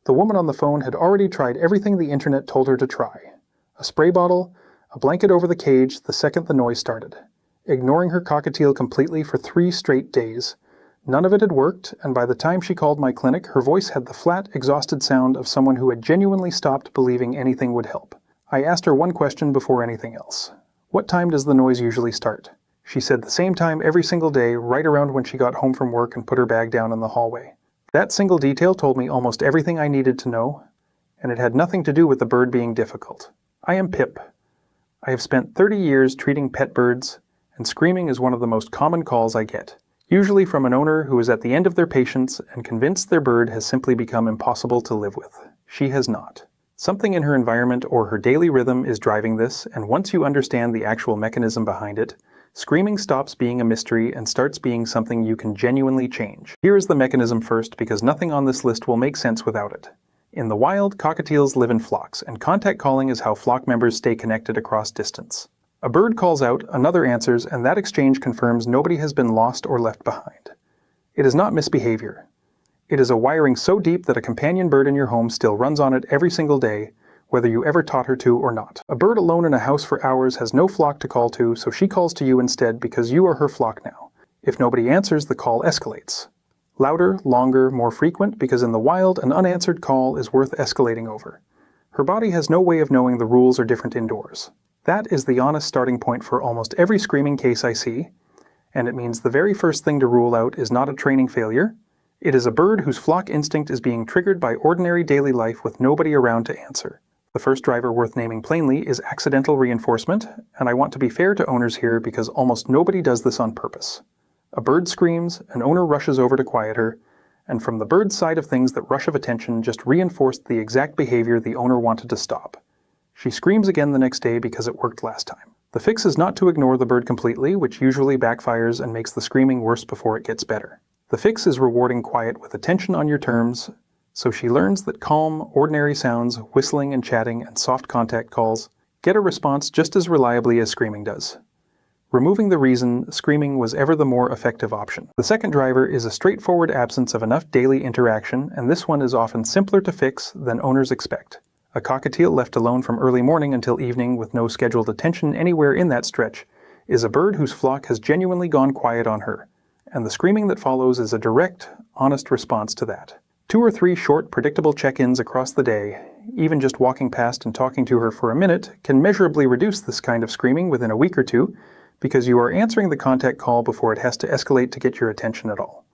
The woman on the phone had already tried everything the internet told her to try. A spray bottle, a blanket over the cage the second the noise started, ignoring her cockatiel completely for 3 straight days. None of it had worked, and by the time she called my clinic, her voice had the flat, exhausted sound of someone who had genuinely stopped believing anything would help. I asked her one question before anything else. What time does the noise usually start? She said the same time every single day, right around when she got home from work and put her bag down in the hallway. That single detail told me almost everything I needed to know, and it had nothing to do with the bird being difficult. I am Pip. I have spent 30 years treating pet birds, and screaming is one of the most common calls I get. Usually from an owner who is at the end of their patience and convinced their bird has simply become impossible to live with. She has not. Something in her environment or her daily rhythm is driving this, and once you understand the actual mechanism behind it, screaming stops being a mystery and starts being something you can genuinely change. Here is the mechanism first, because nothing on this list will make sense without it. In the wild, cockatiels live in flocks, and contact calling is how flock members stay connected across distance. A bird calls out, another answers, and that exchange confirms nobody has been lost or left behind. It is not misbehavior. It is a wiring so deep that a companion bird in your home still runs on it every single day, whether you ever taught her to or not. A bird alone in a house for hours has no flock to call to, so she calls to you instead because you are her flock now. If nobody answers, the call escalates. Louder, longer, more frequent, because in the wild, an unanswered call is worth escalating over. Her body has no way of knowing the rules are different indoors. That is the honest starting point for almost every screaming case I see, and it means the very first thing to rule out is not a training failure. It is a bird whose flock instinct is being triggered by ordinary daily life with nobody around to answer. The first driver worth naming plainly is accidental reinforcement, and I want to be fair to owners here because almost nobody does this on purpose. A bird screams, an owner rushes over to quiet her, and from the bird's side of things, that rush of attention just reinforced the exact behavior the owner wanted to stop. She screams again the next day because it worked last time. The fix is not to ignore the bird completely, which usually backfires and makes the screaming worse before it gets better. The fix is rewarding quiet with attention on your terms, so she learns that calm, ordinary sounds, whistling and chatting, and soft contact calls get a response just as reliably as screaming does. Removing the reason, screaming was ever the more effective option. The second driver is a straightforward absence of enough daily interaction, and this one is often simpler to fix than owners expect. A cockatiel left alone from early morning until evening with no scheduled attention anywhere in that stretch is a bird whose flock has genuinely gone quiet on her, and the screaming that follows is a direct, honest response to that. 2 or 3 short, predictable check-ins across the day, even just walking past and talking to her for a minute, can measurably reduce this kind of screaming within a week or two, because you are answering the contact call before it has to escalate to get your attention at all.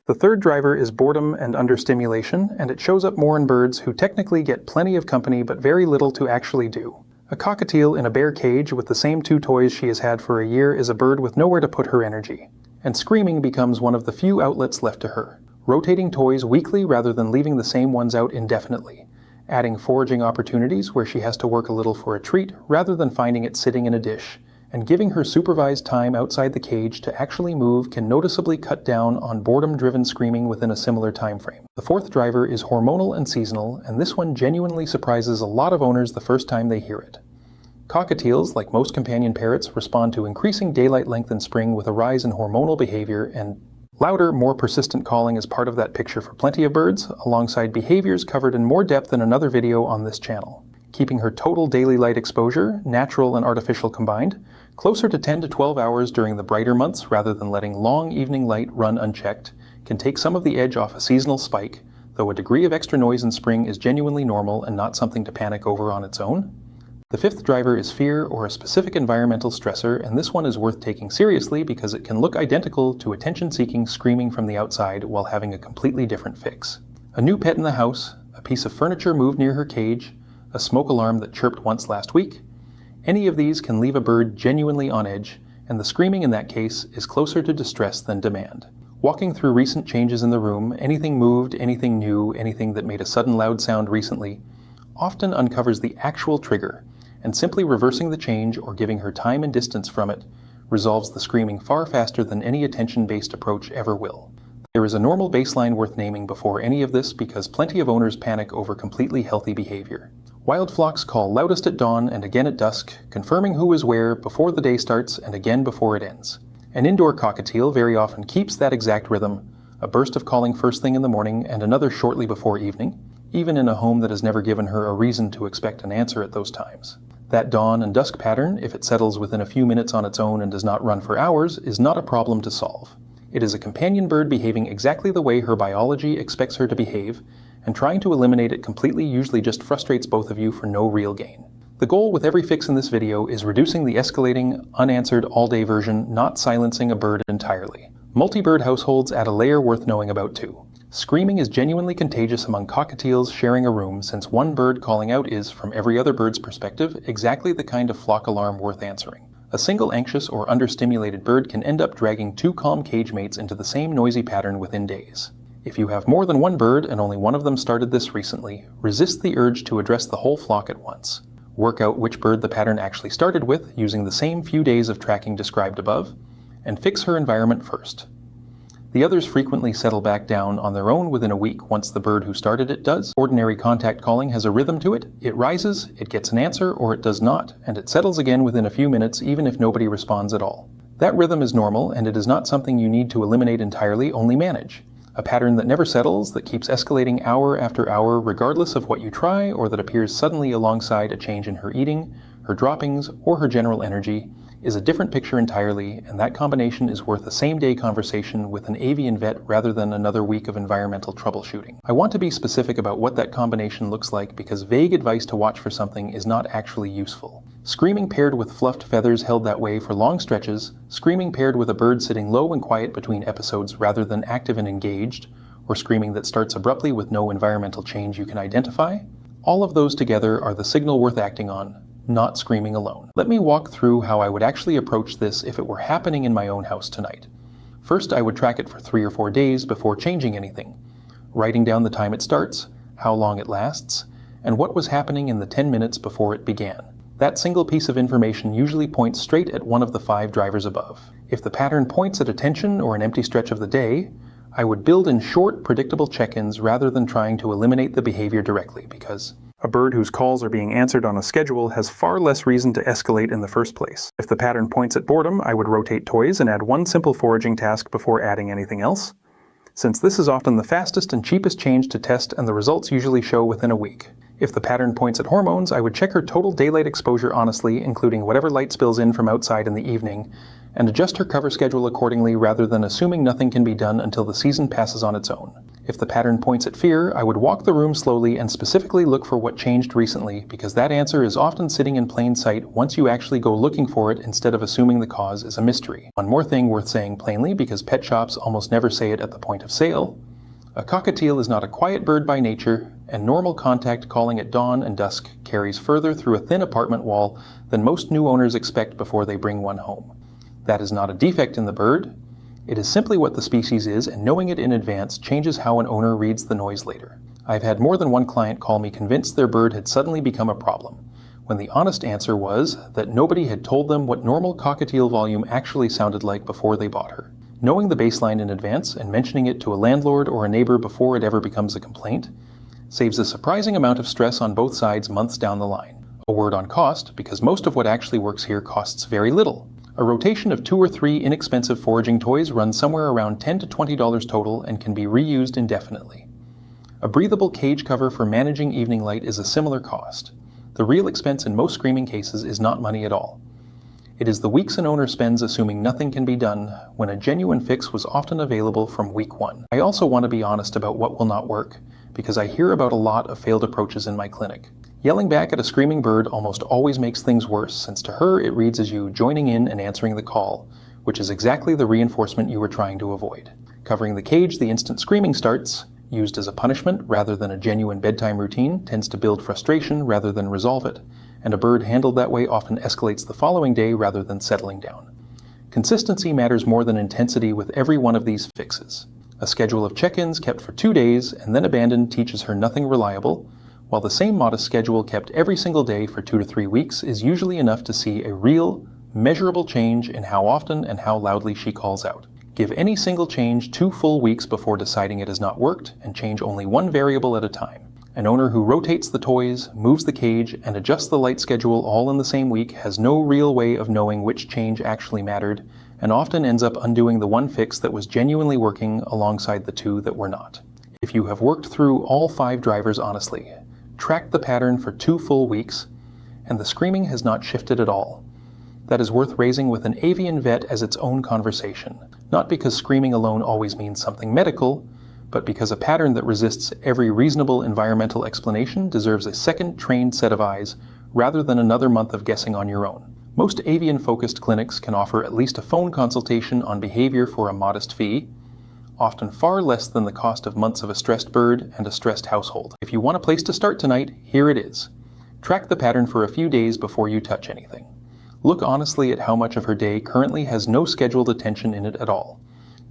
The third driver is boredom and understimulation, and it shows up more in birds who technically get plenty of company but very little to actually do. A cockatiel in a bare cage with the same 2 toys she has had for a year is a bird with nowhere to put her energy, and screaming becomes one of the few outlets left to her. Rotating toys weekly rather than leaving the same ones out indefinitely, adding foraging opportunities where she has to work a little for a treat rather than finding it sitting in a dish, and giving her supervised time outside the cage to actually move can noticeably cut down on boredom-driven screaming within a similar time frame. The fourth driver is hormonal and seasonal, and this one genuinely surprises a lot of owners the first time they hear it. Cockatiels, like most companion parrots, respond to increasing daylight length in spring with a rise in hormonal behavior, and louder, more persistent calling is part of that picture for plenty of birds, alongside behaviors covered in more depth in another video on this channel. Keeping her total daily light exposure, natural and artificial combined, closer to 10 to 12 hours during the brighter months rather than letting long evening light run unchecked, can take some of the edge off a seasonal spike, though a degree of extra noise in spring is genuinely normal and not something to panic over on its own. The fifth driver is fear or a specific environmental stressor, and this one is worth taking seriously because it can look identical to attention-seeking screaming from the outside while having a completely different fix. A new pet in the house, a piece of furniture moved near her cage, a smoke alarm that chirped once last week. Any of these can leave a bird genuinely on edge, and the screaming in that case is closer to distress than demand. Walking through recent changes in the room, anything moved, anything new, anything that made a sudden loud sound recently, often uncovers the actual trigger, and simply reversing the change or giving her time and distance from it resolves the screaming far faster than any attention-based approach ever will. There is a normal baseline worth naming before any of this because plenty of owners panic over completely healthy behavior. Wild flocks call loudest at dawn and again at dusk, confirming who is where before the day starts and again before it ends. An indoor cockatiel very often keeps that exact rhythm, a burst of calling first thing in the morning and another shortly before evening. even in a home that has never given her a reason to expect an answer at those times. That dawn and dusk pattern, if it settles within a few minutes on its own and does not run for hours, is not a problem to solve. It is a companion bird behaving exactly the way her biology expects her to behave, and trying to eliminate it completely usually just frustrates both of you for no real gain. The goal with every fix in this video is reducing the escalating, unanswered all-day version, not silencing a bird entirely. Multi-bird households add a layer worth knowing about too. Screaming is genuinely contagious among cockatiels sharing a room, since one bird calling out is, from every other bird's perspective, exactly the kind of flock alarm worth answering. A single anxious or understimulated bird can end up dragging two calm cage mates into the same noisy pattern within days. If you have more than one bird and only one of them started this recently, resist the urge to address the whole flock at once. Work out which bird the pattern actually started with using the same few days of tracking described above, and fix her environment first. The others frequently settle back down on their own within a week once the bird who started it does. Ordinary contact calling has a rhythm to it. It rises, it gets an answer, or it does not, and it settles again within a few minutes even if nobody responds at all. That rhythm is normal, and it is not something you need to eliminate entirely, only manage. A pattern that never settles, that keeps escalating hour after hour regardless of what you try, or that appears suddenly alongside a change in her eating, her droppings, or her general energy, is a different picture entirely, and that combination is worth a same-day conversation with an avian vet rather than another week of environmental troubleshooting. I want to be specific about what that combination looks like because vague advice to watch for something is not actually useful. Screaming paired with fluffed feathers held that way for long stretches, screaming paired with a bird sitting low and quiet between episodes rather than active and engaged, or screaming that starts abruptly with no environmental change you can identify, all of those together are the signal worth acting on, not screaming alone. Let me walk through how I would actually approach this if it were happening in my own house tonight. First, I would track it for 3 or 4 days before changing anything, writing down the time it starts, how long it lasts, and what was happening in the 10 minutes before it began. That single piece of information usually points straight at one of the 5 drivers above. If the pattern points at attention or an empty stretch of the day, I would build in short, predictable check-ins rather than trying to eliminate the behavior directly, because a bird whose calls are being answered on a schedule has far less reason to escalate in the first place. If the pattern points at boredom, I would rotate toys and add one simple foraging task before adding anything else, since this is often the fastest and cheapest change to test and the results usually show within a week. If the pattern points at hormones, I would check her total daylight exposure honestly, including whatever light spills in from outside in the evening, and adjust her cover schedule accordingly rather than assuming nothing can be done until the season passes on its own. If the pattern points at fear, I would walk the room slowly and specifically look for what changed recently, because that answer is often sitting in plain sight once you actually go looking for it instead of assuming the cause is a mystery. One more thing worth saying plainly, because pet shops almost never say it at the point of sale: a cockatiel is not a quiet bird by nature, and normal contact calling at dawn and dusk carries further through a thin apartment wall than most new owners expect before they bring one home. That is not a defect in the bird. It is simply what the species is, and knowing it in advance changes how an owner reads the noise later. I've had more than one client call me convinced their bird had suddenly become a problem, when the honest answer was that nobody had told them what normal cockatiel volume actually sounded like before they bought her. Knowing the baseline in advance and mentioning it to a landlord or a neighbor before it ever becomes a complaint saves a surprising amount of stress on both sides months down the line. A word on cost, because most of what actually works here costs very little. A rotation of 2 or 3 inexpensive foraging toys runs somewhere around $10 to $20 total and can be reused indefinitely. A breathable cage cover for managing evening light is a similar cost. The real expense in most screaming cases is not money at all. It is the weeks an owner spends assuming nothing can be done, when a genuine fix was often available from week 1. I also want to be honest about what will not work, because I hear about a lot of failed approaches in my clinic. Yelling back at a screaming bird almost always makes things worse, since to her it reads as you joining in and answering the call, which is exactly the reinforcement you were trying to avoid. Covering the cage the instant screaming starts, used as a punishment rather than a genuine bedtime routine, tends to build frustration rather than resolve it, and a bird handled that way often escalates the following day rather than settling down. Consistency matters more than intensity with every one of these fixes. A schedule of check-ins kept for 2 days and then abandoned teaches her nothing reliable, while the same modest schedule kept every single day for 2 to 3 weeks is usually enough to see a real, measurable change in how often and how loudly she calls out. Give any single change 2 full weeks before deciding it has not worked, and change only one variable at a time. An owner who rotates the toys, moves the cage, and adjusts the light schedule all in the same week has no real way of knowing which change actually mattered, and often ends up undoing the one fix that was genuinely working alongside the 2 that were not. If you have worked through all 5 drivers honestly, tracked the pattern for 2 full weeks, and the screaming has not shifted at all, that is worth raising with an avian vet as its own conversation. Not because screaming alone always means something medical, but because a pattern that resists every reasonable environmental explanation deserves a second trained set of eyes rather than another month of guessing on your own. Most avian-focused clinics can offer at least a phone consultation on behavior for a modest fee, often far less than the cost of months of a stressed bird and a stressed household. If you want a place to start tonight, here it is. Track the pattern for a few days before you touch anything. Look honestly at how much of her day currently has no scheduled attention in it at all.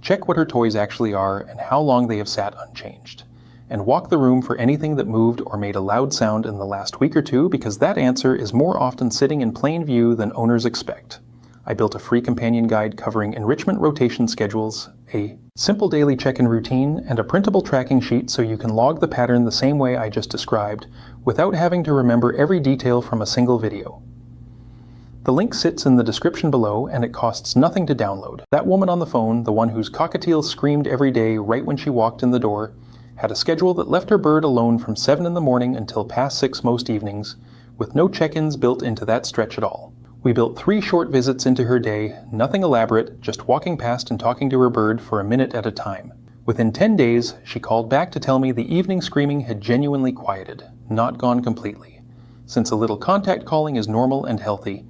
Check what her toys actually are and how long they have sat unchanged. And walk the room for anything that moved or made a loud sound in the last week or two, because that answer is more often sitting in plain view than owners expect. I built a free companion guide covering enrichment rotation schedules, a simple daily check-in routine, and a printable tracking sheet so you can log the pattern the same way I just described, without having to remember every detail from a single video. The link sits in the description below, and it costs nothing to download. That woman on the phone, the one whose cockatiel screamed every day right when she walked in the door, had a schedule that left her bird alone from 7 in the morning until past 6 most evenings, with no check-ins built into that stretch at all. We built 3 short visits into her day, nothing elaborate, just walking past and talking to her bird for a minute at a time. Within 10 days, she called back to tell me the evening screaming had genuinely quieted, not gone completely, since a little contact calling is normal and healthy,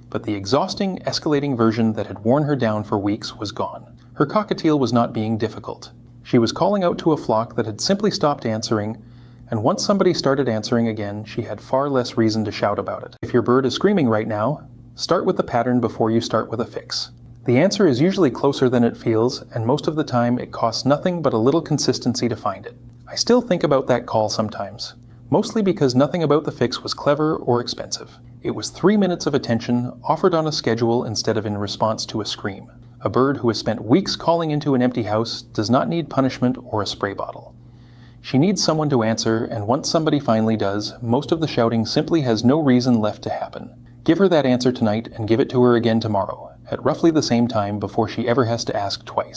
but the exhausting, escalating version that had worn her down for weeks was gone. Her cockatiel was not being difficult. She was calling out to a flock that had simply stopped answering, and once somebody started answering again, she had far less reason to shout about it. If your bird is screaming right now, start with the pattern before you start with a fix. The answer is usually closer than it feels, and most of the time it costs nothing but a little consistency to find it. I still think about that call sometimes, mostly because nothing about the fix was clever or expensive. It was 3 minutes of attention offered on a schedule instead of in response to a scream. A bird who has spent weeks calling into an empty house does not need punishment or a spray bottle. She needs someone to answer, and once somebody finally does, most of the shouting simply has no reason left to happen. Give her that answer tonight and give it to her again tomorrow, at roughly the same time before she ever has to ask twice.